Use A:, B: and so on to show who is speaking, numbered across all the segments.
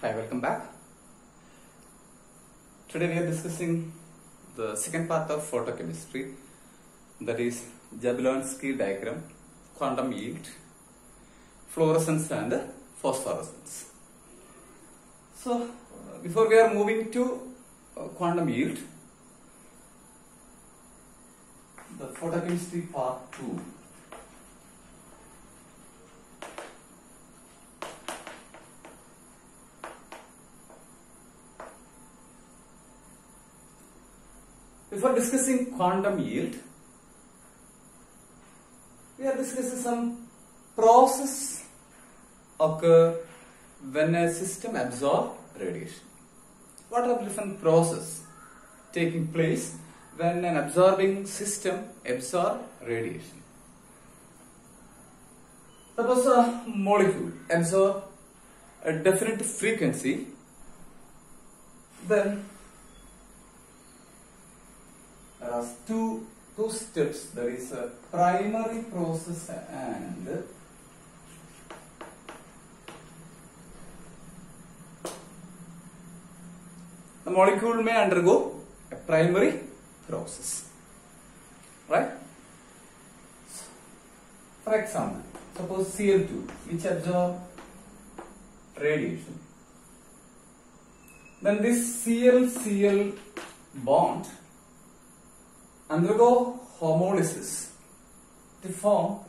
A: Hi, welcome back. Today we are discussing the second part of photochemistry, that is Jablonski diagram, quantum yield, fluorescence and phosphorescence. So before we are moving to quantum yield, the photochemistry part 2. Before discussing quantum yield, we are discussing some process occur when a system absorbs radiation. What are the different processes taking place when an absorbing system absorbs radiation? Suppose a molecule absorbs a definite frequency, then there are two steps. There is a primary process and the molecule may undergo a primary process, right? For example, suppose Cl2 which absorbs radiation, then this Cl-Cl bond undergo homolysis to form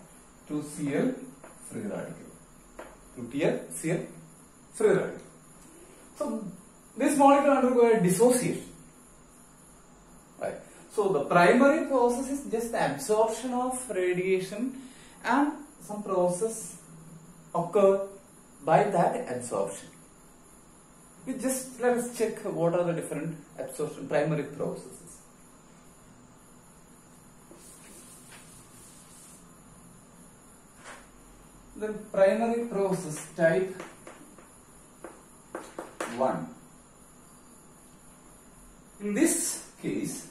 A: 2Cl free radical. 2Cl free radical. So this molecule undergo a dissociation. Right. So the primary process is just the absorption of radiation, and some process occur by that absorption. We just let us check what are the different absorption primary processes. The primary process type 1. In this case,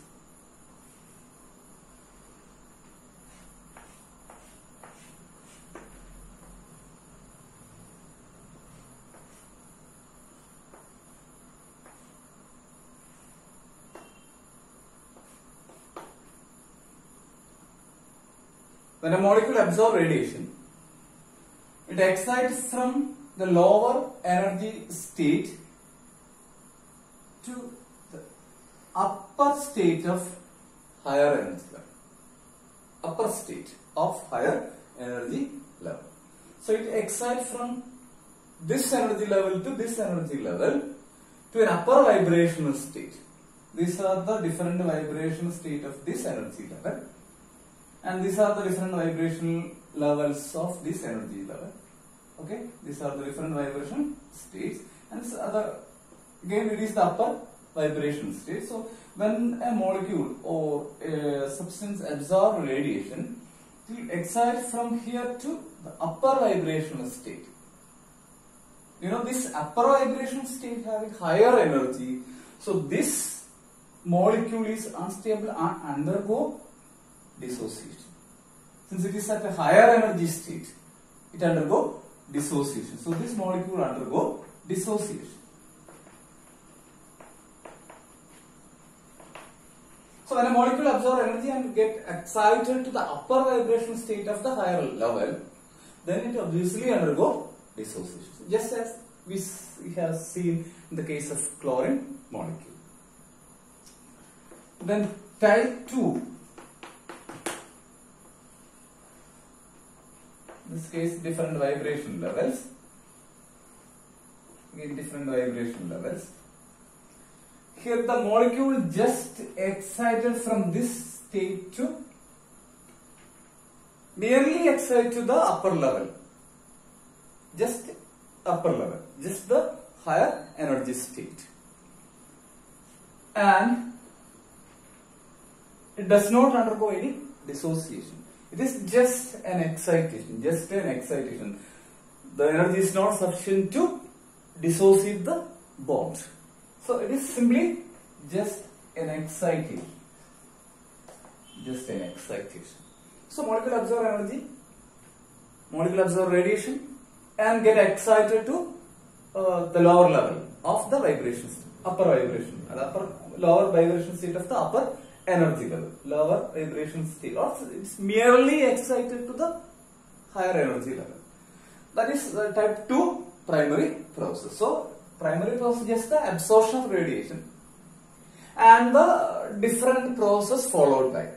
A: when a molecule absorbs radiation, it excites from the lower energy state to the upper state of higher energy level. Upper state of higher energy level. So it excites from this energy level to this energy level to an upper vibrational state. These are the different vibrational state of this energy level, and these are the different vibrational levels of this energy level. Okay, these are the different vibration states, and this other, again it is the upper vibration state. So when a molecule or a substance absorbs radiation, it will excite from here to the upper vibrational state. You know, this upper vibration state having higher energy, so this molecule is unstable and undergo dissociation. Since it is at a higher energy state, it undergo dissociation. So this molecule undergo dissociation. So when a molecule absorbs energy and get excited to the upper vibration state of the higher level, then it obviously undergo dissociation, just as we have seen in the case of chlorine molecule. Then type 2. In this case, different vibration levels. Again, different vibration levels. Here the molecule just excited from this state to merely excited to the upper level. Just upper level. Just the higher energy state. And it does not undergo any dissociation. It is just an excitation, The energy is not sufficient to dissociate the bond. So it is simply just an excitation. So molecule absorb energy, molecule absorb radiation and get excited to the lower level of the vibrations, upper vibration, lower vibration state of the upper energy level, lower vibration state, or it's merely excited to the higher energy level. That is type 2 primary process. So primary process is just the absorption of radiation and the different process followed by.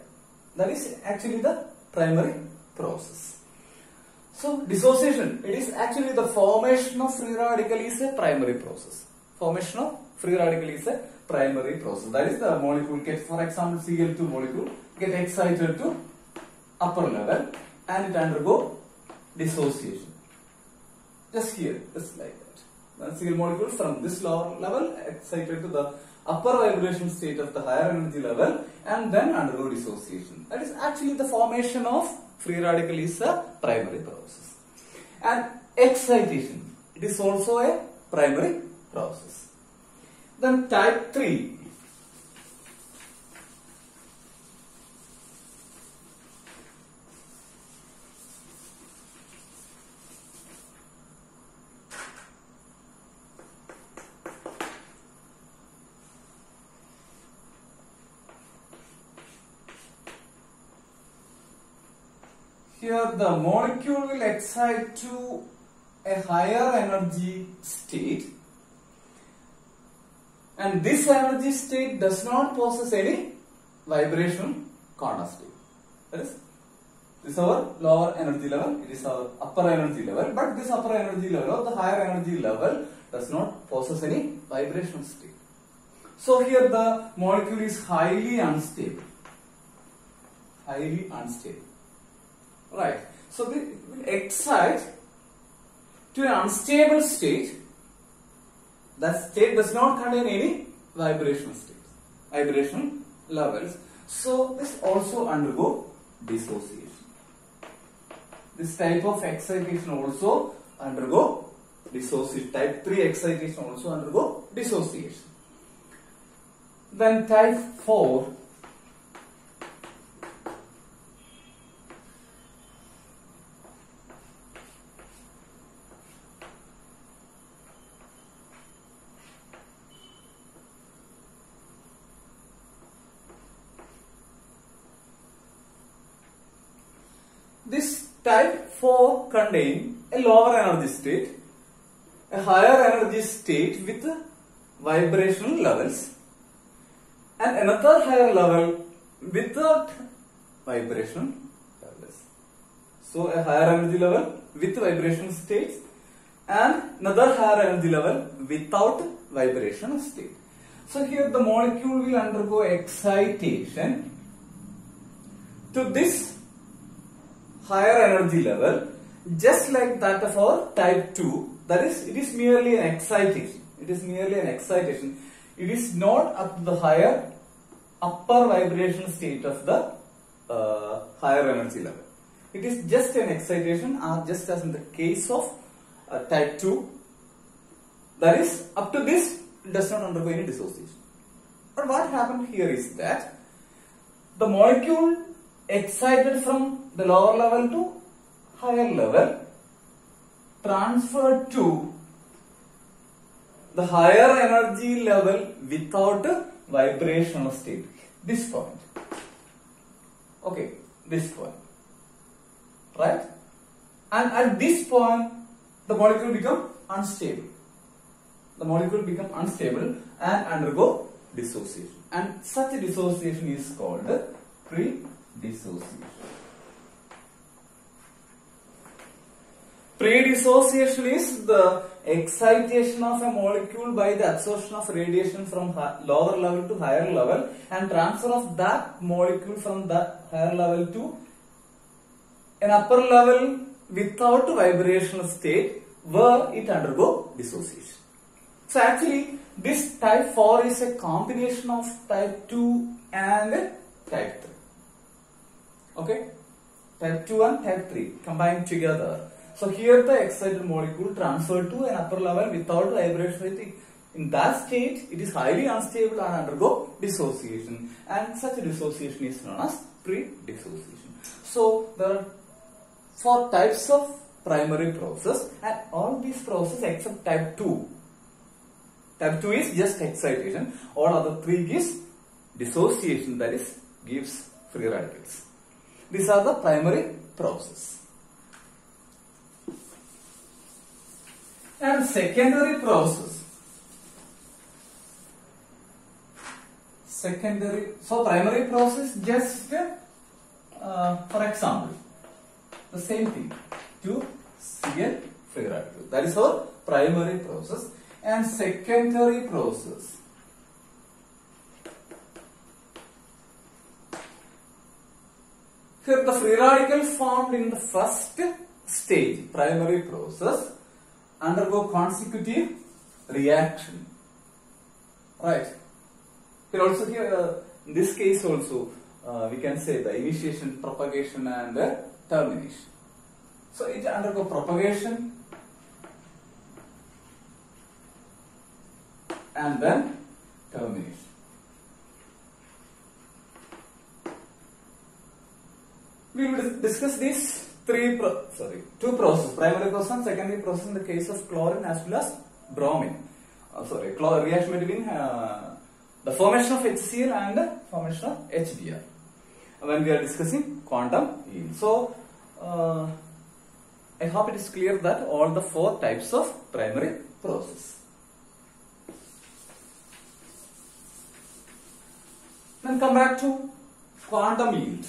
A: That is actually the primary process. So dissociation, it is actually the formation of free radical is a primary process. Formation of free radical is a primary process. That is the molecule gets, for example, Cl2 molecule get excited to upper level and it undergo dissociation. Just here, just like that. The Cl molecule from this lower level excited to the upper vibration state of the higher energy level and then undergo dissociation. That is actually the formation of free radical is a primary process. And excitation, it is also a primary process. Then type 3. Here the molecule will excite to a higher energy state, and this energy state does not possess any vibration quantum state. That is, this is our lower energy level, it is our upper energy level, but this upper energy level or the higher energy level does not possess any vibration state. So here the molecule is highly unstable. Highly unstable. Right. So it will excite to an unstable state. That state does not contain any vibration states, vibration levels. So this also undergo dissociation. This type of excitation also undergo dissociation. Type 3 excitation also undergo dissociation. Then type 4. This type 4 contain a lower energy state, a higher energy state with vibrational levels, and another higher level without vibration levels. So a higher energy level with vibration states and another higher energy level without vibration state. So here the molecule will undergo excitation to this higher energy level, just like that of our type 2. That is, it is merely an excitation. It is merely an excitation. It is not up to the higher upper vibration state of the higher energy level. It is just an excitation, just as in the case of type 2. That is, up to this, it does not undergo any dissociation. But what happened here is that the molecule excited from the lower level to higher level transferred to the higher energy level without vibrational state. This point. Okay, this point. Right? And at this point, the molecule become unstable. The molecule become unstable and undergo dissociation. And such a dissociation is called pre-dissociation. Pre-dissociation is the excitation of a molecule by the absorption of radiation from lower level to higher level and transfer of that molecule from that higher level to an upper level without vibrational state where it undergo dissociation. So actually this type 4 is a combination of type 2 and type 3. Okay? Type 2 and type 3 combined together. So here the excited molecule transferred to an upper level without vibration. In that state, it is highly unstable and undergo dissociation. And such a dissociation is known as pre-dissociation. So there are 4 types of primary process, and all these processes except type 2 Type 2 is just excitation. All other three gives dissociation, that is gives free radicals. These are the primary process. And secondary process. So primary process just for example, the same thing, 2Cl free radical. That is our primary process. And secondary process. Here the free radical formed in the first stage, primary process, undergo consecutive reaction. Right. Here also, in this case also, we can say the initiation, propagation and termination. So it undergo propagation and then termination. We will discuss these two processes, primary process and secondary process in the case of chlorine as well as bromine. Reaction between the formation of HCl and the formation of HBr when we are discussing quantum yield. So, I hope it is clear that all the four types of primary process. Then come back to quantum yield.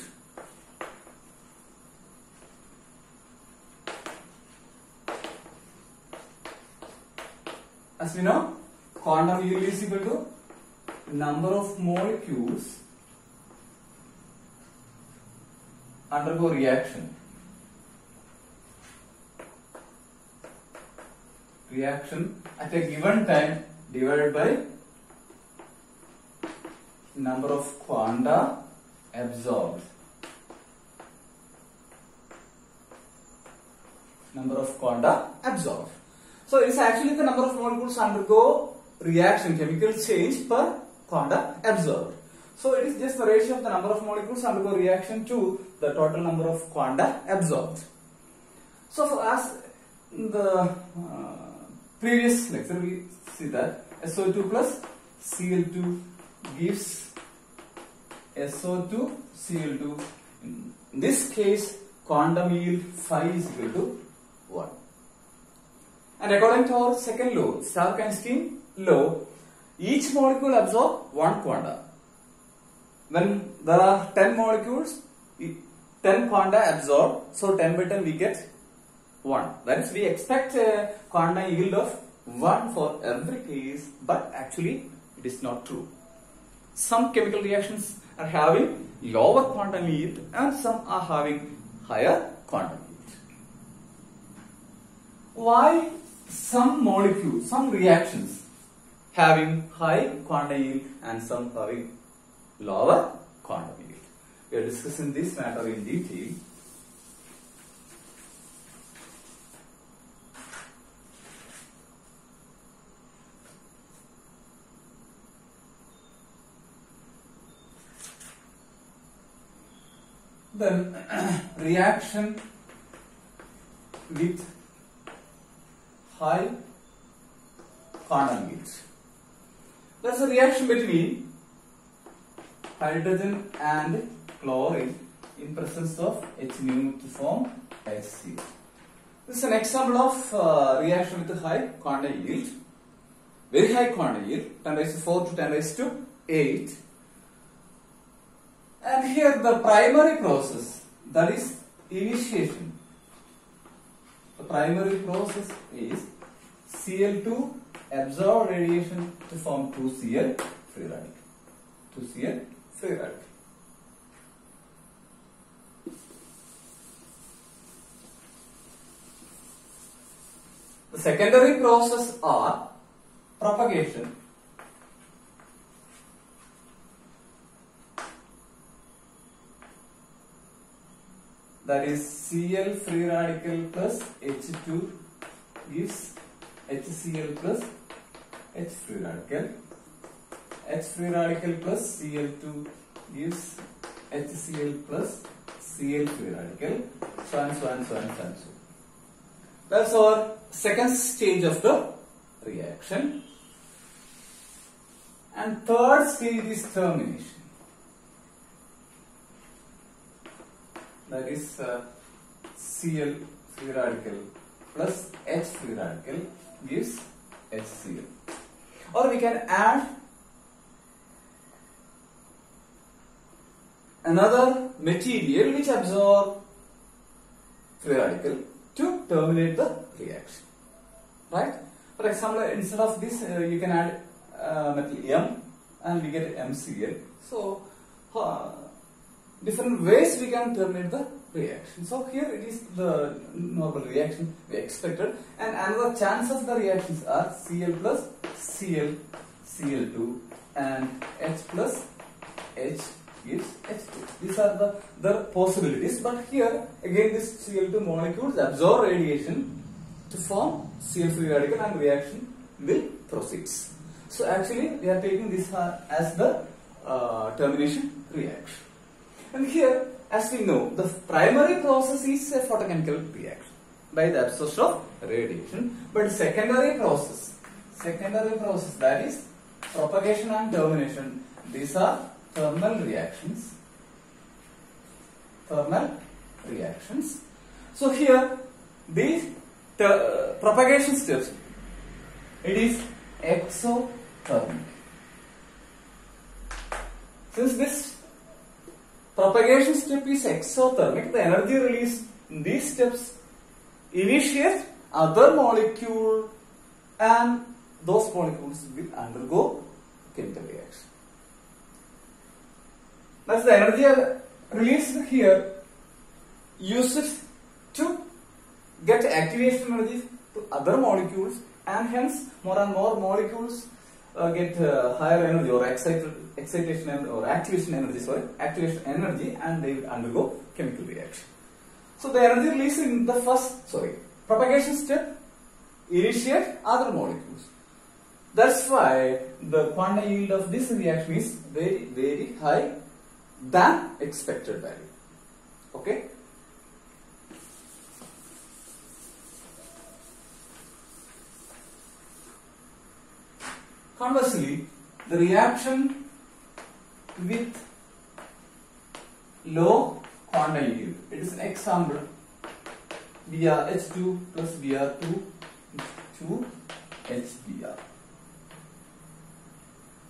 A: As we know, quantum yield is equal to number of molecules undergo reaction at a given time divided by number of quanta absorbed. So it is actually the number of molecules undergo reaction, chemical change per quanta absorbed. So it is just the ratio of the number of molecules undergo reaction to the total number of quanta absorbed. So for us, in the previous lecture we see that SO2 plus Cl2 gives SO2 Cl2. In this case, quantum yield phi is equal to 1. And according to our second law, Stark-Einstein law, each molecule absorbs 1 quanta. When there are 10 molecules, 10 quanta absorbed, so 10 by 10 we get 1. That is, we expect a quantum yield of 1 for every case, but actually it is not true. Some chemical reactions are having lower quantum yield and some are having higher quantum yield. Why some molecules, some reactions having high quantum yield and some having lower quantum yield? We are discussing this matter in detail. Then reaction with high quantum yield. There is a reaction between hydrogen and chlorine in presence of H- to form HCl. This is an example of reaction with high quantum yield. Very high quantum yield, 10 raised to 4 to 10 raised to 8. And here the primary process, that is initiation. The primary process is Cl2 absorb radiation to form 2Cl free radical. 2Cl free radical. The secondary process are propagation. That is Cl free radical plus H2 gives HCl plus H free radical. H free radical plus Cl2 gives HCl plus Cl free radical. So and so and so and so and so. That's our second stage of the reaction. and third stage is termination. That is Cl free radical plus H free radical gives HCl. Or we can add another material which absorb free radical to terminate the reaction. Right? For example, instead of this, you can add metal M and we get MCl. So, different ways we can terminate the reaction. So, here it is the normal reaction we expected, and another chance of the reactions are Cl plus Cl, Cl2, and H plus H gives H2. These are the possibilities, but here again this Cl2 molecules absorb radiation to form Cl free radical and reaction will proceed. So actually we are taking this as the termination reaction. And here, as we know, the primary process is a photochemical reaction by the absorption of radiation, but secondary process that is propagation and termination, these are thermal reactions. So here these propagation steps, it is exothermic. Since this propagation step is exothermic, the energy released in these steps initiate other molecule and those molecules will undergo chemical reaction. That's the energy released here uses to get activation energy to other molecules, and hence more and more molecules get higher energy or excitation energy or activation energy, and they will undergo chemical reaction. So the energy released in the propagation step initiate other molecules. That's why the quantum yield of this reaction is very, very high than expected value. Okay. Conversely, the reaction with low quantum yield, it is an example BrH2 plus Br2 to HBr.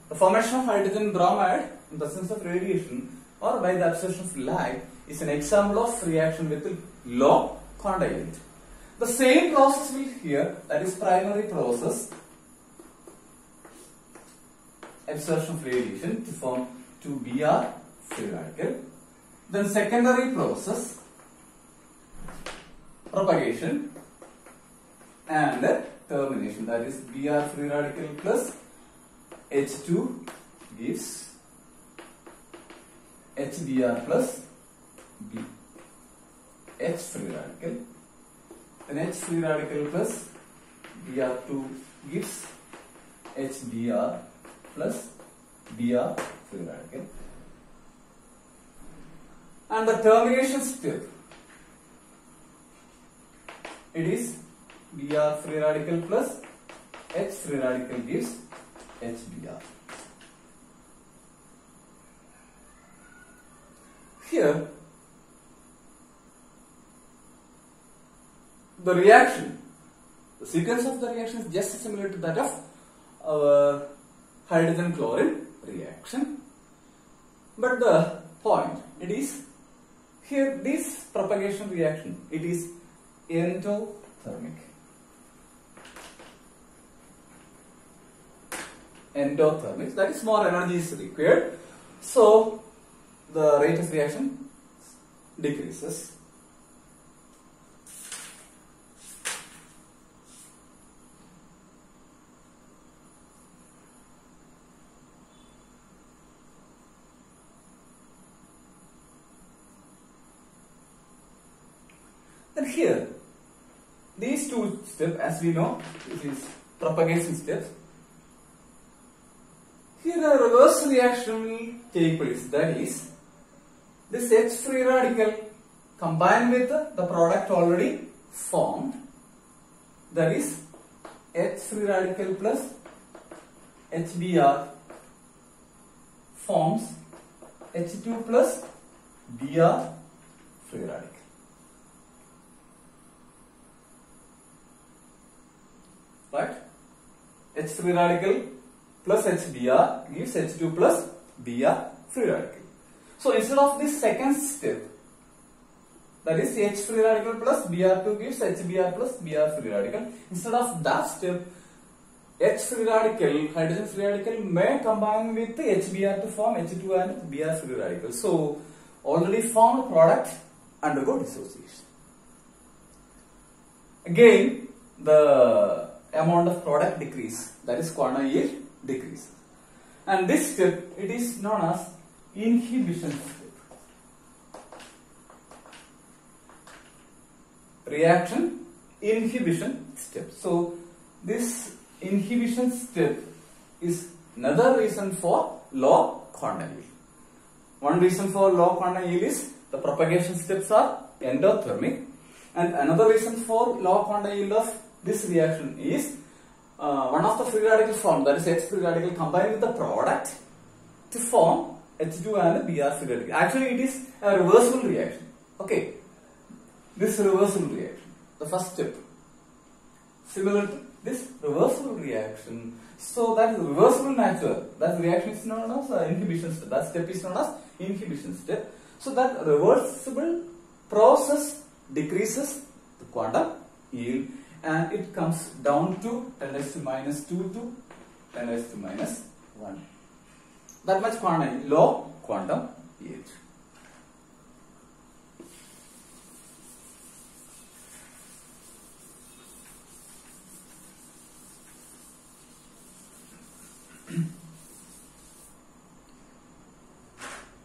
A: The formation of hydrogen bromide in the presence of radiation or by the absorption of light is an example of reaction with low quantum yield. The same process will here, that is primary process, absorption of radiation to form 2Br free radical. Then secondary process, propagation and termination, that is Br free radical plus H2 gives HBr plus B, H free radical. Then H free radical plus Br2 gives HBr plus Br free radical. And the termination step, it is Br free radical plus H free radical gives HBr. Here, the reaction, the sequence of the reaction is just similar to that of our hydrogen chlorine reaction, but the point, it is here this propagation reaction, it is endothermic. That is more energy is required, so the rate of reaction decreases. Then here, these two steps, as we know, this is propagation steps. Here a reverse reaction will take place, that is, this H free radical combined with the product already formed, that is H free radical plus HBr forms H2 plus Br free radical. Right? H free radical plus HBr gives H2 plus Br free radical. So instead of this second step, that is H free radical plus Br2 gives HBr plus Br free radical, instead of that step, H free radical, hydrogen free radical may combine with HBr to form H2 and Br free radical. So already formed product undergo dissociation. Again, the amount of product decrease, that is quantum yield decrease. And this step, it is known as inhibition step. Reaction inhibition step. So this inhibition step is another reason for low quantum yield. One reason for low quantum yield is the propagation steps are endothermic, and another reason for low quantum yield of this reaction is one of the free radical form, that is H free radical, combined with the product to form H2 and Br free radical. Actually, it is a reversible reaction. Okay, this reversible reaction, the first step, similar to this reversible reaction. So that is reversible nature. That reaction is known as inhibition step. That step is known as inhibition step. So that reversible process decreases the quantum yield, and it comes down to 10 raised to minus 2 to 10 raised to minus 1. That much quantum, low quantum yield.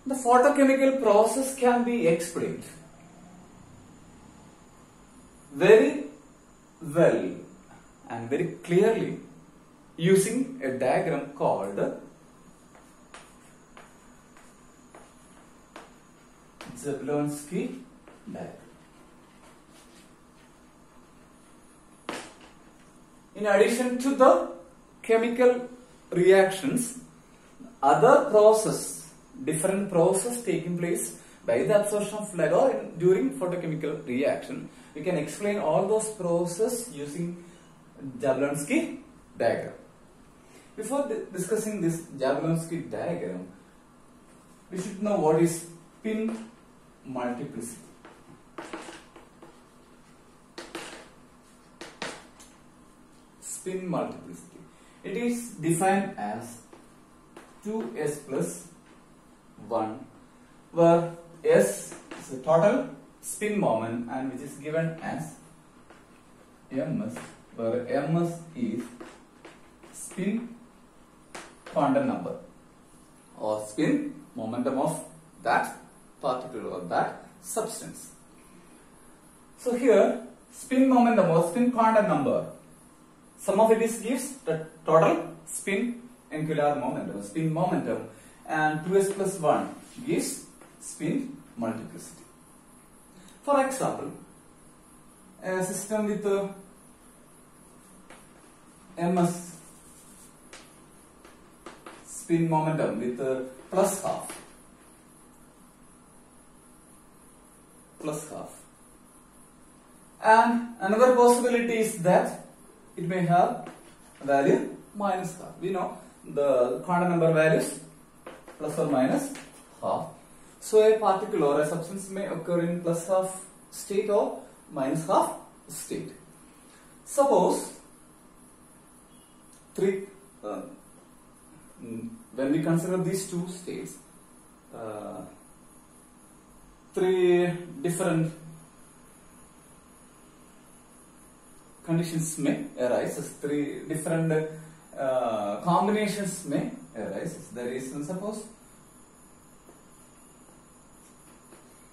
A: The photochemical process can be explained very well and very clearly using a diagram called Jablonski diagram. In addition to the chemical reactions, other different process taking place by the absorption of light or during photochemical reaction, we can explain all those processes using Jablonski diagram. Before discussing this Jablonski diagram, we should know what is spin multiplicity. Spin multiplicity. It is defined as 2s plus 1, where s is the total spin moment and which is given as ms, where ms is spin quantum number or spin momentum of that particle or that substance. So here spin momentum or spin quantum number, sum of it gives the total spin angular momentum, spin momentum, and 2s plus 1 gives spin multiplicity. For example, a system with ms spin momentum with plus half, and another possibility is that it may have a value minus half. We know the quantum number values plus or minus half. So a particle or a substance may occur in plus half state or minus half state. Suppose when we consider these two states, three different conditions may arise, three different combinations may arise. There is, suppose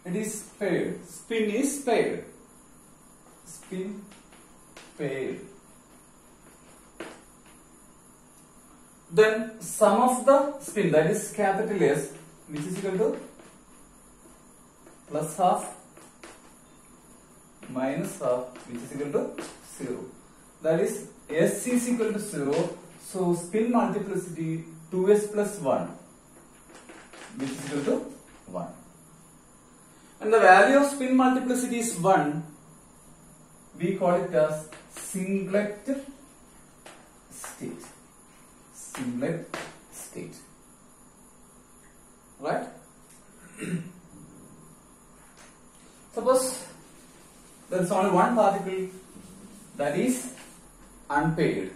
A: it is paired, spin is paired, then sum of the spin, that is capital S, which is equal to plus half minus half, which is equal to 0. That is S is equal to 0. So spin multiplicity 2s plus 1 which is equal to 1. And the value of spin multiplicity is 1. We call it as singlet state. Singlet state. Right? Suppose there is only one particle that is unpaired,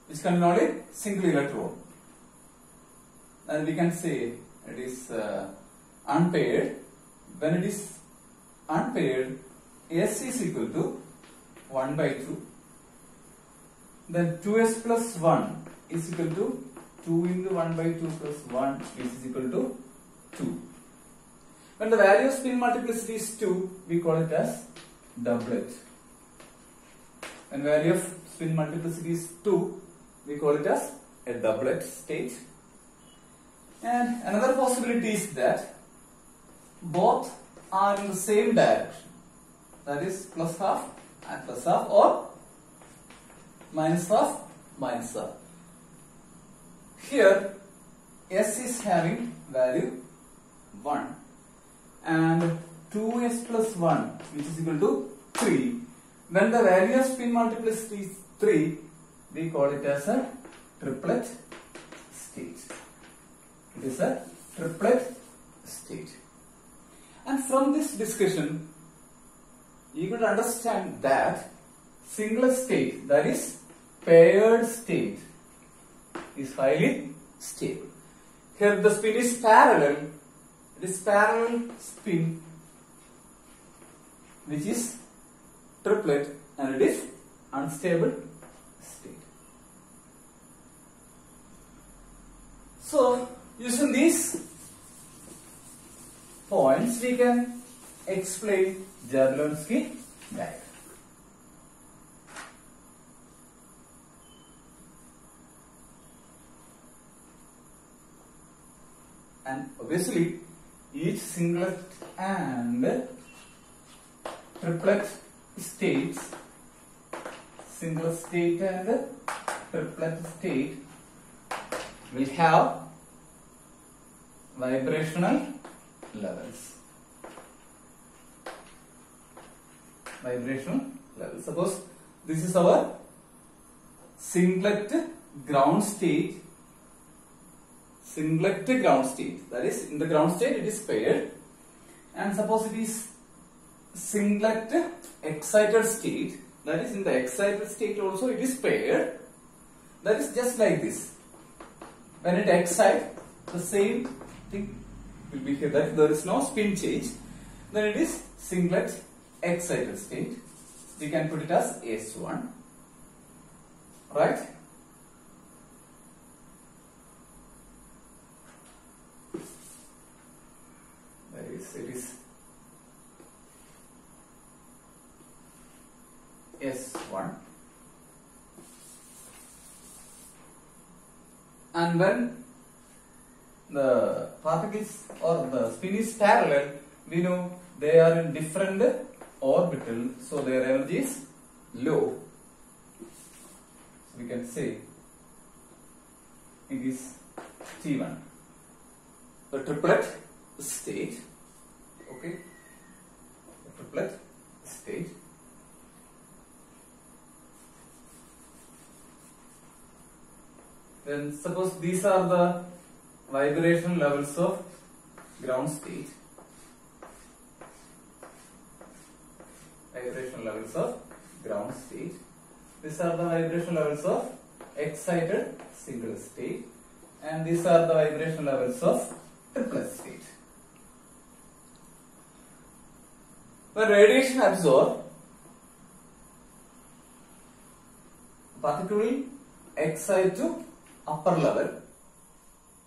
A: which contains only single electron, and we can say it is unpaired. When it is unpaired, S is equal to 1 by 2. Then 2s plus 1 is equal to 2 into 1 by 2 plus 1, which is equal to 2. When the value of spin multiplicity is 2, we call it as doublet. When value of spin multiplicity is 2, we call it as a doublet state. And another possibility is that both are in the same direction. That is plus half and plus half, or minus half, minus half. Here S is having value 1 and 2s plus 1, which is equal to 3. When the value of spin multiplicity is 3, we call it as a triplet state. It is a triplet state. And from this discussion, you could understand that single state, that is paired state, is highly stable. Here the spin is parallel. It is parallel spin, which is triplet, and it is unstable state. So, using these points, we can explain Jablonski diagram. And obviously, each singlet and triplet states, single state and triplet state, will have vibrational levels. Vibrational levels. Suppose this is our singlet ground state. Singlet ground state, that is, in the ground state it is paired, and suppose it is singlet excited state, that is, in the excited state also it is paired. That is just like this. When it excites, the same thing will be here, that there is no spin change. Then it is singlet excited state. We can put it as S1, right? It is S1, and when the particles or the spin is parallel, we know they are in different orbital, so their energy is low. So we can say it is T1, the triplet state. Okay, the triplet state. Then suppose these are the vibration levels of ground state. Vibration levels of ground state. These are the vibration levels of excited single state, and these are the vibration levels of triplet state. When radiation absorbed, particle will excite to upper level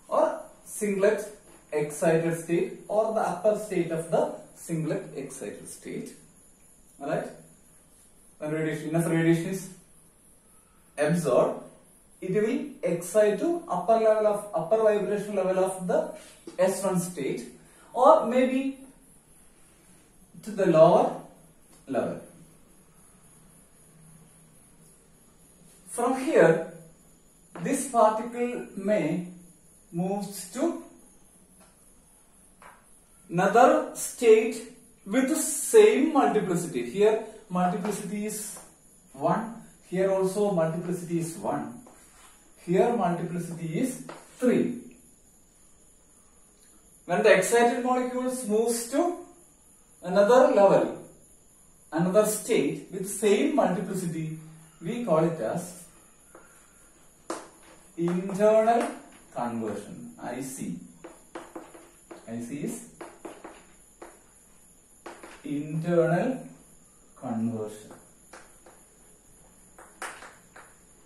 A: or singlet excited state, or the upper state of the singlet excited state. Alright? When enough radiation is absorbed, it will excite to upper vibration level of the S1 state, or maybe to the lower level. From here, this particle may moves to another state with the same multiplicity. Here multiplicity is 1. Here also multiplicity is 1. Here multiplicity is 3. When the excited molecules moves to another level, another state with same multiplicity, we call it as internal conversion, IC. IC is internal conversion.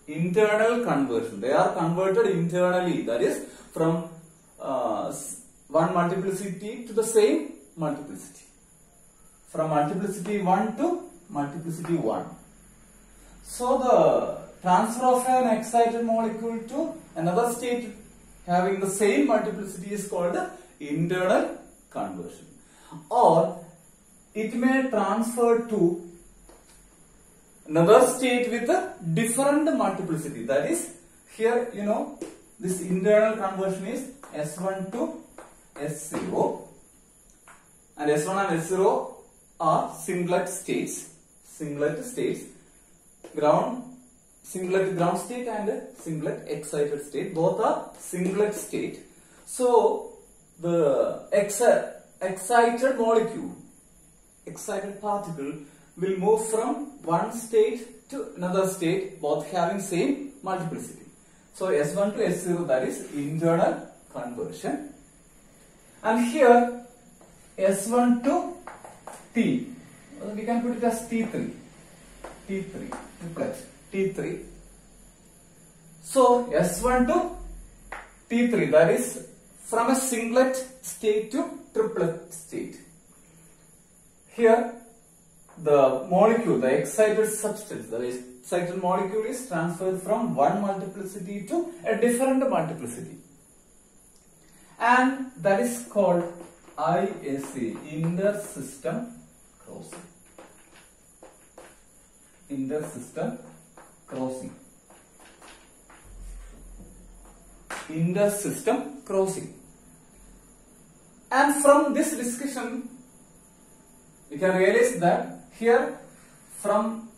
A: Internal conversion. They are converted internally. That is from one multiplicity to the same multiplicity. From multiplicity 1 to multiplicity 1. So the transfer of an excited molecule to another state having the same multiplicity is called the internal conversion. Or it may transfer to another state with a different multiplicity. That is, here this internal conversion is S1 to S0, and S1 and S0 are singlet states. Singlet states, singlet ground state and singlet excited state. Both are singlet state. So the excited molecule, excited particle will move from one state to another state, both having same multiplicity. So S1 to S0, that is internal conversion. And here S1 to T, we can put it as T3, triplet, T3. So S1 to T3, that is from a singlet state to triplet state. Here the molecule, the excited substance, the excited molecule is transferred from one multiplicity to a different multiplicity. And that is called ISC, inter-system crossing. Inter-system crossing. Inter-system crossing. And from this discussion, we can realize that here from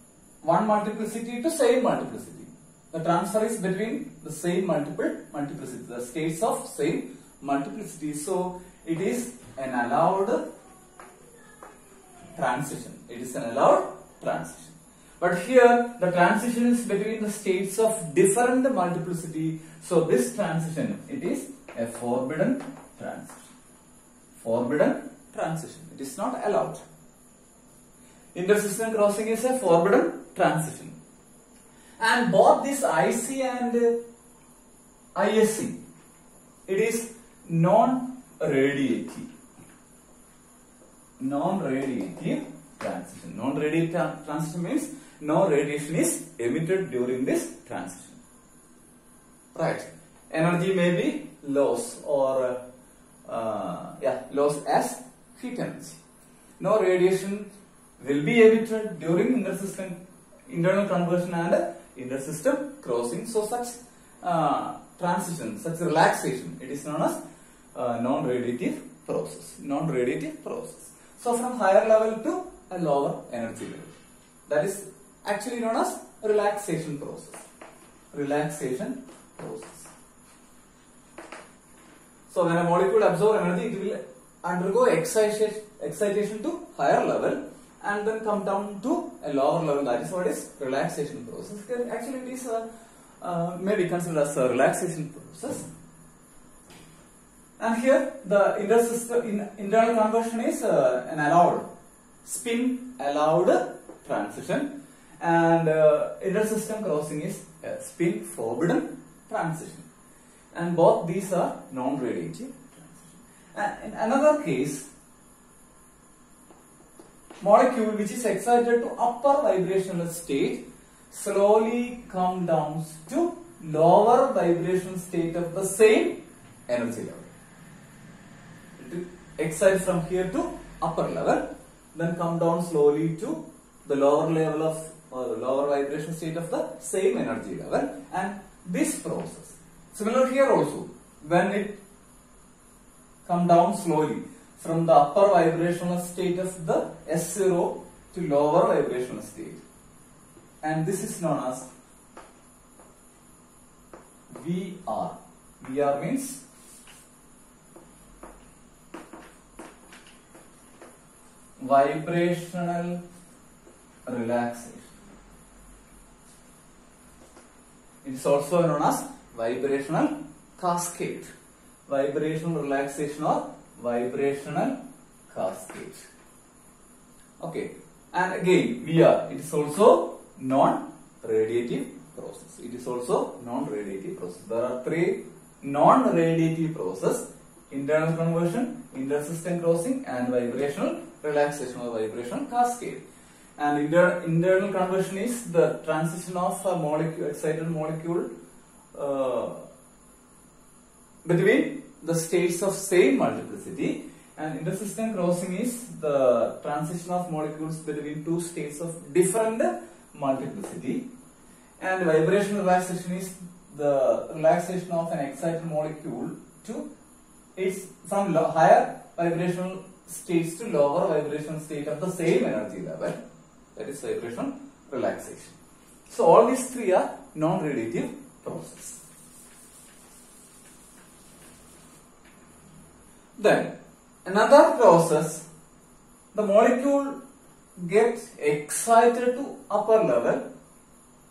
A: one multiplicity to same multiplicity, the transfer is between the same multiplicity, the states of same multiplicity. So it is an allowed transition. It is an allowed transition. But here the transition is between the states of different multiplicity. So this transition, it is a forbidden transition. Forbidden transition. It is not allowed. Inter-system crossing is a forbidden transition. And both this IC and ISC, it is non-radiative. Non-radiative transition. Non-radiative transition means no radiation is emitted during this transition. Right. Energy may be lost or lost as heat energy. No radiation will be emitted during internal conversion and inter-system crossing. So such transition, such relaxation, it is known as non-radiative process. Non-radiative process. So from higher level to a lower energy level. That is actually known as relaxation process. Relaxation process. So when a molecule absorbs energy, it will undergo excitation to higher level and then come down to a lower level. That is what is relaxation process. Actually, it is maybe considered as a relaxation process. And here the internal conversion is an allowed, spin allowed transition, and inter-system crossing is a spin forbidden transition. And both these are non-radiative transition. And in another case, molecule which is excited to upper vibrational state slowly come down to lower vibration state of the same energy level. It excites from here to upper level, then come down slowly to the lower level of lower vibration state of the same energy level. And this process, similar here also, when it come down slowly from the upper vibrational state of the S0 to lower vibrational state, and this is known as VR. VR means vibrational relaxation. It is also known as vibrational cascade. Vibrational relaxation or vibrational cascade. Okay, and again VR, it is also non-radiative process. It is also non-radiative process. There are three non-radiative processes: internal conversion, intersystem crossing, and vibrational relaxation or vibrational cascade. And internal conversion is the transition of a molecule, excited molecule, between the states of same multiplicity, and intersystem crossing is the transition of molecules between two states of different multiplicity, and vibrational relaxation is the relaxation of an excited molecule to its from higher vibrational states to lower vibrational state of the same energy level. That is vibrational relaxation. So all these three are non-radiative processes. Then another process, the molecule gets excited to upper level,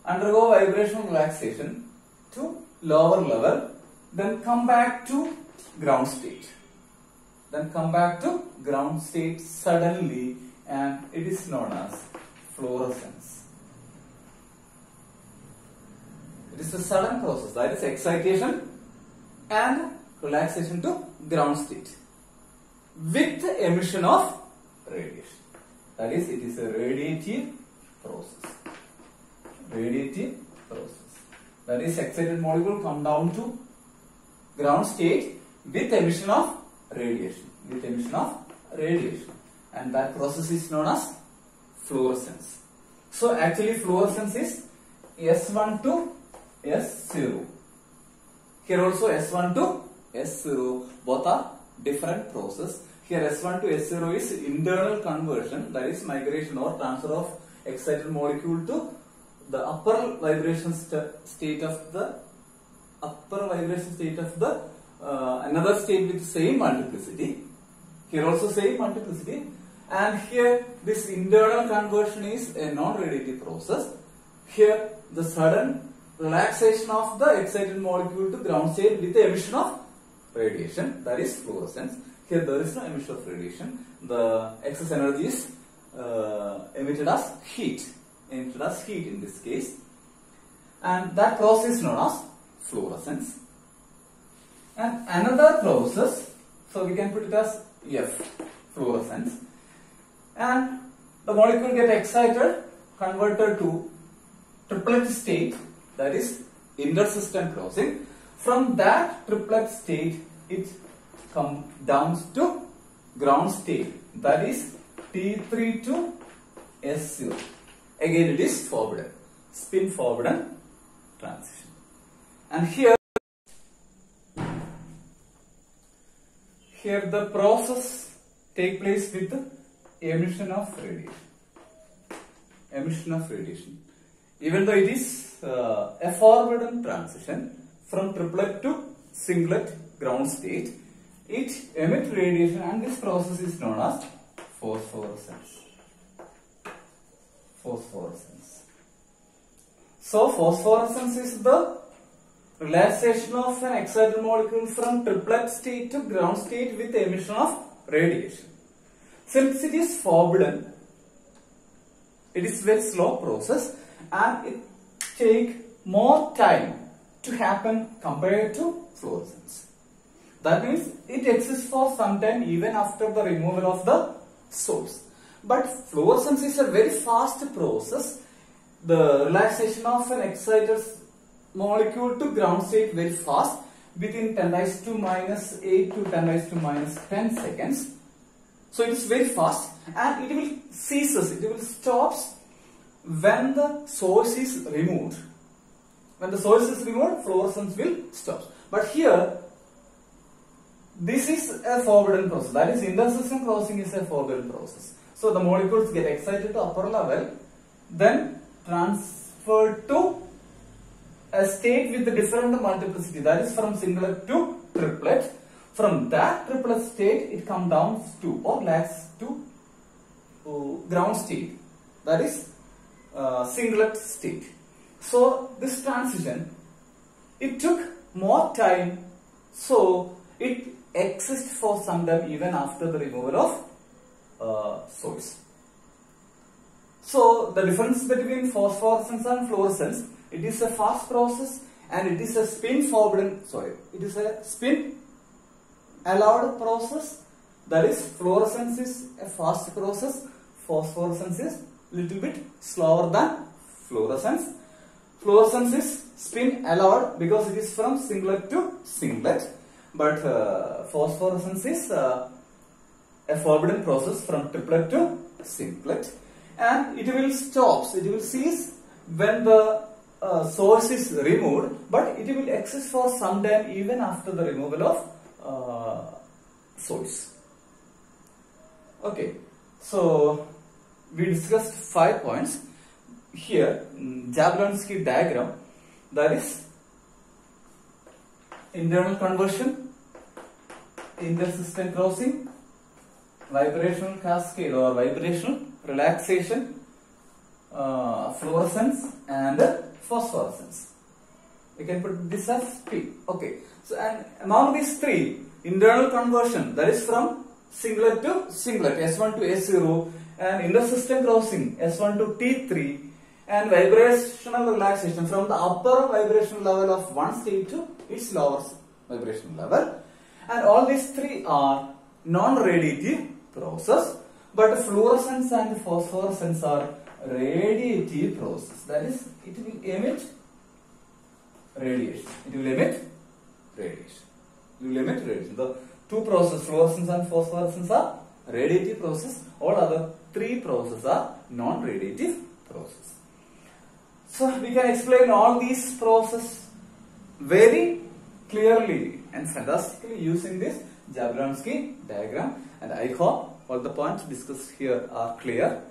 A: undergo vibrational relaxation to lower level, then come back to ground state. Then come back to ground state suddenly, and it is known as fluorescence. It is a sudden process, that is excitation and relaxation to ground state with emission of radiation. That is, it is a radiative process. Radiative process. That is, excited molecule come down to ground state with emission of radiation. With emission of radiation. And that process is known as fluorescence. So actually fluorescence is S1 to S0. Here also S1 to S0, both are different process. Here S1 to S0 is internal conversion, that is migration or transfer of excited molecule to the upper vibration state of the another state with same multiplicity. Here also same multiplicity, and here this internal conversion is a non-radiative process. Here the sudden relaxation of the excited molecule to ground state with the emission of radiation, that is fluorescence. Here there is no emission of radiation. The excess energy is emitted as heat. Emitted as heat in this case. And that process is known as fluorescence. And another process, so we can put it as F, fluorescence. And the molecule get excited, converted to triplet state, that is intersystem crossing. From that triplet state, it comes down to ground state, that is T3 to S0. Again it is forbidden, spin forbidden transition. And here the process take place with the emission of radiation. Emission of radiation. Even though it is a forbidden transition from triplet to singlet ground state, it emits radiation, and this process is known as phosphorescence. Phosphorescence. So phosphorescence is the relaxation of an excited molecule from triplet state to ground state with emission of radiation. Since it is forbidden, it is very slow process and it takes more time to happen compared to fluorescence. That means it exists for some time even after the removal of the source. But fluorescence is a very fast process. The relaxation of an excited molecule to ground state very fast within 10⁻⁻8 to 10⁻⁻10 seconds. So it is very fast and it will ceases, it will stops when the source is removed. When the source is removed, fluorescence will stop. But here this is a forbidden process. That is, intersystem crossing is a forbidden process. So the molecules get excited to upper level, then transferred to a state with a different multiplicity. That is from singlet to triplet. From that triplet state, it comes down to or lags to ground state. That is singlet state. So this transition, it took more time. So it exists for some time even after the removal of source. So the difference between phosphorescence and fluorescence, it is a fast process and it is a spin allowed process. That is, fluorescence is a fast process, phosphorescence is little bit slower than fluorescence. Fluorescence is spin allowed because it is from singlet to singlet, but phosphorescence is a forbidden process from triplet to singlet, and it will cease when the source is removed, but it will exist for some time even after the removal of source. Okay, so we discussed 5 points here. Jablonski diagram, that is internal conversion, intersystem crossing, vibrational cascade or vibrational relaxation, fluorescence and phosphorescence. We can put this as P. Okay. So, and among these three, internal conversion, that is from singlet to singlet, S1 to S0, and intersystem crossing, S1 to T3, and vibrational relaxation from the upper vibrational level of one state to its lower vibrational level. And all these three are non-radiative process, but fluorescence and phosphorescence are radiative process. That is, it will emit radiation. It will emit radiation. It will emit radiation. The two processes, fluorescence and phosphorescence, are radiative process. All other three processes are non-radiative process. So we can explain all these processes very clearly and fantastically using this Jablonski diagram, and I hope all the points discussed here are clear,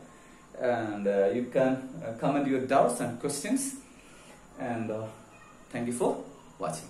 A: and you can comment your doubts and questions, and thank you for watching.